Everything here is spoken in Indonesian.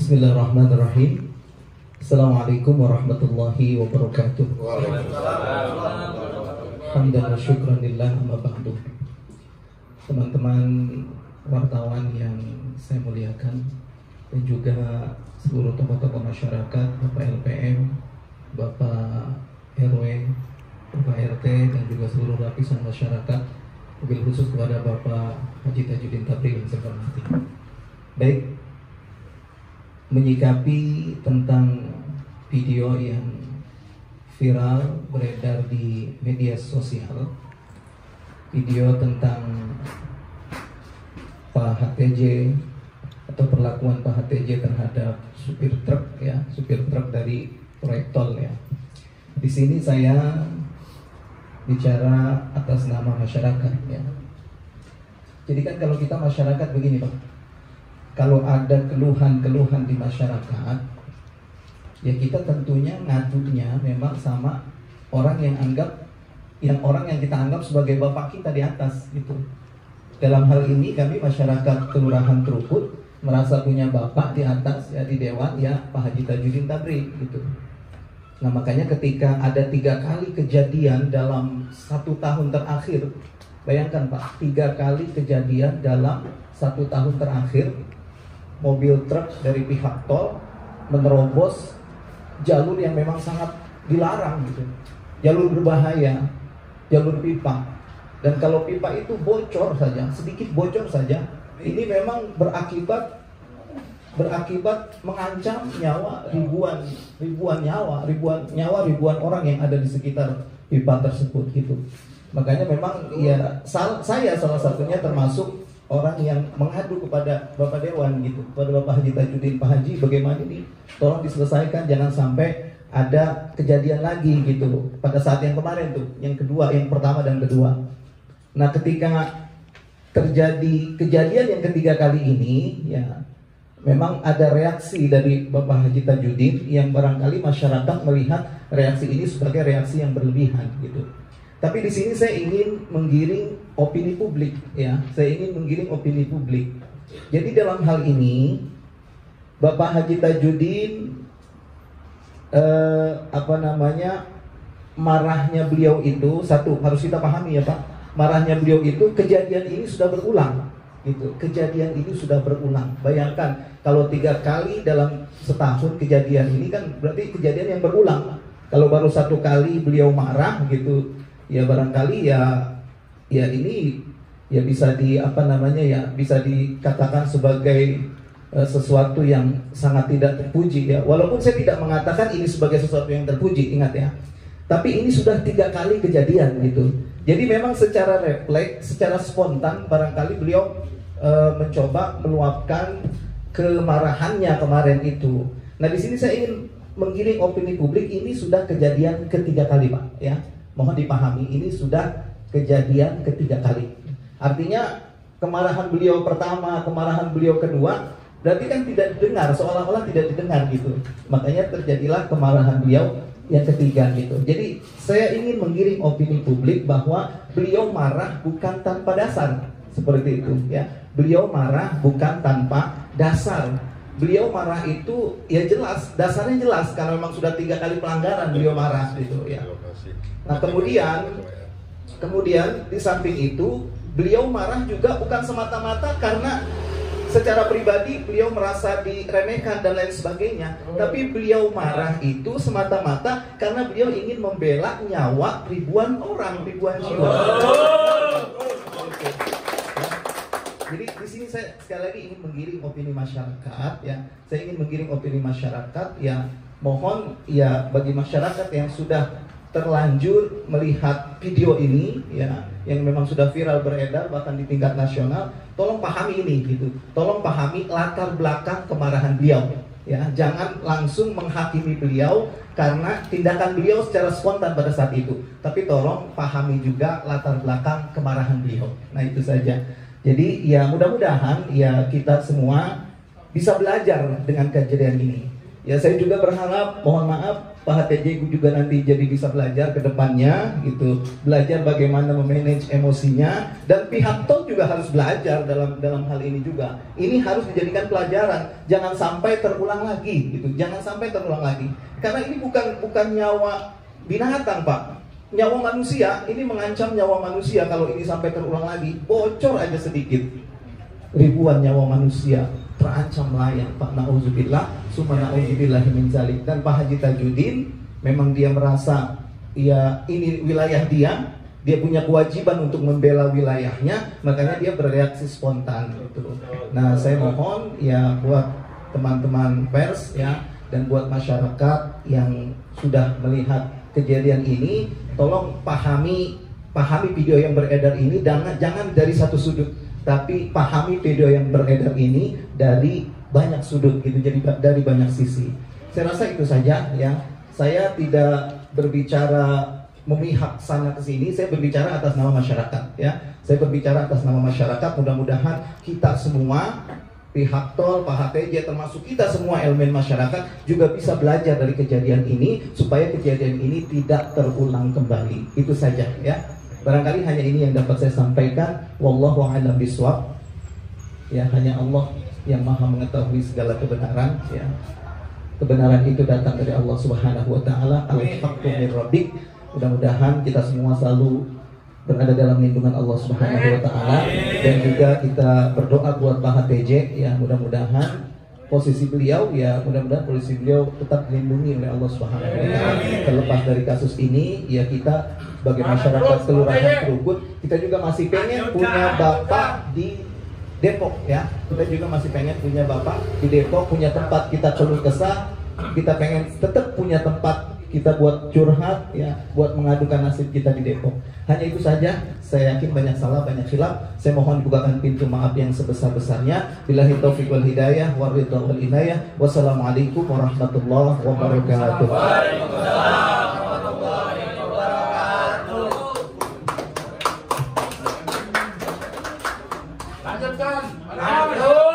Bismillahirrahmanirrahim. Assalamualaikum warahmatullahi wabarakatuh. Hamdan wa syukran lillah amma ba'du. Teman-teman wartawan yang saya muliakan, dan juga seluruh tokoh-tokoh masyarakat, Bapak LPM, Bapak RW, Bapak RT, dan juga seluruh lapisan masyarakat, mobil khusus kepada Bapak Haji Tajuddin Tabri yang saya hormati. Baik, menyikapi tentang video yang viral beredar di media sosial, video tentang Pak HTJ atau perlakuan Pak HTJ terhadap supir truk, ya, supir truk dari proyek tol, ya. Di sini saya bicara atas nama masyarakat, ya. Jadi kan kalau kita masyarakat begini, Pak, kalau ada keluhan-keluhan di masyarakat, ya kita tentunya ngadunya memang sama orang yang kita anggap sebagai bapak kita di atas, gitu. Dalam hal ini kami masyarakat Kelurahan Truput merasa punya bapak di atas, ya, di dewan, ya, Pak Haji Tajuddin Tabri, gitu. Nah, makanya ketika ada 3 kali kejadian dalam 1 tahun terakhir, bayangkan Pak, 3 kali kejadian dalam 1 tahun terakhir, mobil truk dari pihak tol menerobos jalur yang memang sangat dilarang, gitu, jalur berbahaya, jalur pipa. Dan kalau pipa itu bocor saja, sedikit bocor saja, ini memang berakibat mengancam nyawa ribuan orang yang ada di sekitar pipa tersebut, gitu. Makanya memang ya saya salah satunya termasuk orang yang mengadu kepada Bapak Dewan, gitu, kepada Bapak Haji Tajuddin, Pak Haji, bagaimana ini, tolong diselesaikan, jangan sampai ada kejadian lagi, gitu, pada saat yang kemarin tuh, yang kedua, yang pertama dan kedua. Nah, ketika terjadi kejadian yang ketiga kali ini, ya, memang ada reaksi dari Bapak Haji Tajuddin yang barangkali masyarakat melihat reaksi ini sebagai reaksi yang berlebihan, gitu. Tapi di sini saya ingin menggiring opini publik, ya. Saya ingin menggiring opini publik. Jadi dalam hal ini Bapak Haji Tajuddin marahnya beliau itu, satu harus kita pahami, ya Pak. Marahnya beliau itu, kejadian ini sudah berulang, gitu. Kejadian ini sudah berulang. Bayangkan kalau 3 kali dalam setahun kejadian ini, kan berarti kejadian yang berulang. Kalau baru 1 kali beliau marah, gitu, ya barangkali ya ini ya bisa bisa dikatakan sebagai sesuatu yang sangat tidak terpuji, ya. Walaupun saya tidak mengatakan ini sebagai sesuatu yang terpuji, ingat, ya. Tapi ini sudah 3 kali kejadian, gitu. Jadi memang secara refleks, secara spontan barangkali beliau mencoba meluapkan kemarahannya kemarin itu. Nah, di sini saya ingin menggiring opini publik, ini sudah kejadian ketiga kali, Pak, ya. Mohon dipahami, ini sudah kejadian ketiga kali. Artinya kemarahan beliau pertama, kemarahan beliau kedua, berarti kan tidak didengar, seolah-olah tidak didengar, gitu. Makanya terjadilah kemarahan beliau yang ketiga, gitu. Jadi saya ingin menggiring opini publik bahwa beliau marah bukan tanpa dasar, seperti itu, ya. Beliau marah bukan tanpa dasar. Beliau marah itu ya jelas, dasarnya jelas, karena memang sudah 3 kali pelanggaran beliau marah, gitu, ya. Nah, kemudian di samping itu beliau marah juga bukan semata-mata karena secara pribadi beliau merasa diremehkan dan lain sebagainya, tapi beliau marah itu semata-mata karena beliau ingin membela nyawa ribuan orang, ribuan jiwa. Jadi di sini saya sekali lagi ingin menggiring opini masyarakat, ya. Saya ingin menggiring opini masyarakat, ya. Mohon, ya, bagi masyarakat yang sudah terlanjur melihat video ini, ya, yang memang sudah viral beredar bahkan di tingkat nasional, tolong pahami ini, gitu. Tolong pahami latar belakang kemarahan beliau, ya. Jangan langsung menghakimi beliau karena tindakan beliau secara spontan pada saat itu, tapi tolong pahami juga latar belakang kemarahan beliau. Nah, itu saja. Jadi ya mudah-mudahan ya kita semua bisa belajar dengan kejadian ini. Ya, saya juga berharap, mohon maaf, Pak HTJ juga nanti jadi bisa belajar ke depannya gitu, belajar bagaimana memanage emosinya, dan pihak tol juga harus belajar dalam hal ini juga. Ini harus dijadikan pelajaran, jangan sampai terulang lagi gitu, jangan sampai terulang lagi. Karena ini bukan nyawa binatang, Pak. Nyawa manusia, ini mengancam nyawa manusia kalau ini sampai terulang lagi. Bocor aja sedikit, ribuan nyawa manusia terancam melayang, Pak. Nauzubillah, summa nauzubillahi min zalik. Dan Pak Haji Tajudin memang dia merasa ya ini wilayah dia punya kewajiban untuk membela wilayahnya, makanya dia bereaksi spontan gitu. Nah, saya mohon ya buat teman-teman pers ya dan buat masyarakat yang sudah melihat kejadian ini, tolong pahami video yang beredar ini, jangan dari satu sudut, tapi pahami video yang beredar ini dari banyak sudut gitu, jadi dari banyak sisi. Saya rasa itu saja ya. Saya tidak berbicara memihak sana ke sini, saya berbicara atas nama masyarakat ya. Saya berbicara atas nama masyarakat, mudah-mudahan kita semua, pihak tol, Pak HTJ, termasuk kita semua elemen masyarakat juga bisa belajar dari kejadian ini supaya kejadian ini tidak terulang kembali. Itu saja ya. Barangkali hanya ini yang dapat saya sampaikan. Wallahu a'lam bishawab. Ya, hanya Allah yang Maha mengetahui segala kebenaran ya. Kebenaran itu datang dari Allah Subhanahu wa taala. Al-haqqu mir rabbik. Mudah-mudahan kita semua selalu berada dalam lindungan Allah Subhanahu wa taala, dan juga kita berdoa buat Pak HTJ ya, mudah-mudahan posisi beliau ya, mudah-mudahan posisi beliau tetap dilindungi oleh Allah Subhanahu wa taala. Terlepas dari kasus ini ya, kita sebagai masyarakat Kelurahan Krukut, kita juga masih pengen punya bapak di Depok ya. Kita juga masih pengen punya bapak di Depok, punya tempat kita keluh kesah. Kita pengen tetap punya tempat kita buat curhat ya, buat mengadukan nasib kita di Depok. Hanya itu saja. Saya yakin banyak salah, banyak khilaf. Saya mohon dibukakan pintu maaf yang sebesar-besarnya. Billahi taufiq wal hidayah wa ridha wal inayah. Wassalamualaikum warahmatullahi wabarakatuh. Waalaikumsalam warahmatullahi wabarakatuh. Lanjutkan.